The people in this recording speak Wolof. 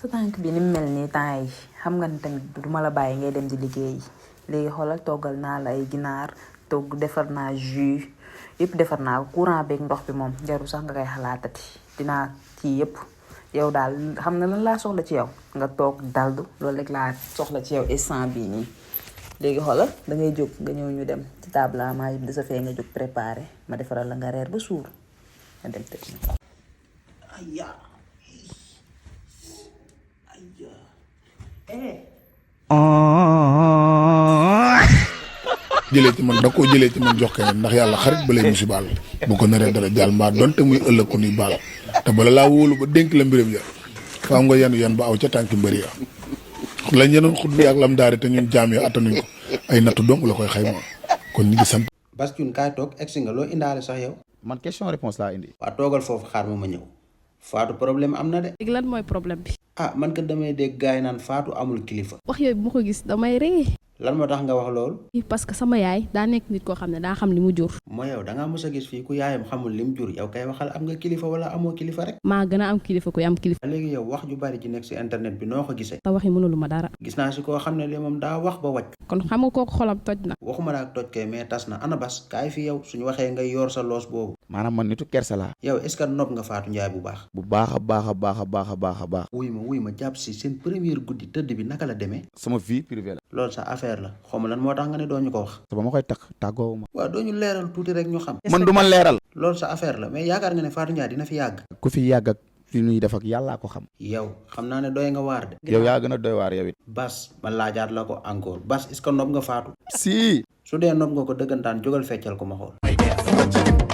sa tànk bi ni mu mel nii temps yi xam nga ni tamit du ma la bàyyi ngay dem di liggéey léegi xoolal toggal naa la ay ginaar togg defar naa jus yëpp defar naa ko courant beeg ndox bi moom jarul sax nga koy xalaatati dinaa kii yëpp yow daal xam na lan laa soxla ci yow nga toog daldu loolu rek laa soxla ci yow instant bii nii léegi xoolal da ngay jóg nga ñëw ñu dem ci table à manger bi de sa fee nga jóg préparé ma defaral la nga reer ba suur nga dem tëdd. Aya. jëlee ci man da koo jëlee ci man jox keneen ndax yàlla xarit ba lay musibaal bu ko naree dara jàll mbaa donte muy ëllëg ku nuy baal te bala laa wóolu ba dénk la mbiram ya faaw nga yan ba aw ca tànki mbëri ya lañ yenoon xut bi ak lam daari te ñun jaam yo attanuñ ko ay nattu dong la koy xayma kon ñu ngi sant. Bass Thioune kaay toog egsi nga loo indaale sax yow. man question réponse laa indi. waa toogal foofu xaar ma ñëw Fatou problème am na de. léegi lan mooy problème bi. ah man kat damay dégg gaay naan Fatou amul kilifa. wax yooyu bu ma ko gis damay ree. lan moo tax nga wax loolu. parce que sama yaay daa nekk nit koo xam ne daa xam li mu jur. mooy yow da ngaa mës a gis fii ku yaayam xamul lim jur yow kay waxal am nga kilifa wala amoo kilifa rek. maa gën a am kilifa kuy am kilifa. léegi yow wax ju bari ji nekk ci internet bi noo ko gisee. te waxi mënulu ma dara. gis naa si koo xam ne li moom daa wax ba wàcc. kon xam nga kooku xolam toj na. waxuma la ak toj kay mais tas na ana Bass kaay fi yow suñu waxee ngay yor sa loos boobu. maanaam man nitu kersa laa. yow est ce que nopp nga Fatou Ndiaye bu baax. bu baax a baax a baax a baax a baax a baax. wuy ma jàpp si seen première guddi tëdd bi naka la demee. sama vie privée la. loolu sa affaire la xaw ma lan moo tax nga ne doo ñu ko wax. te ba ma koy takk tàggoowu ma. waaw doo ñu leeral tuuti rek ñu xam. man du ma leeral. loolu sa affaire la mais yaakaar nga ne Fatou Ndiaye dina fi yàgg. ku fi yàgg ak fi ñuy def ak yàllaa ko xam. yow xam naa ne doy nga waar de. yow yaa gën a doy waar yow it. Bass ma laajaat la ko encore Bass est ce que nopp nga Fatou. si. su dee nopp nga ko dëggantaan jógal feccal ko ma xool.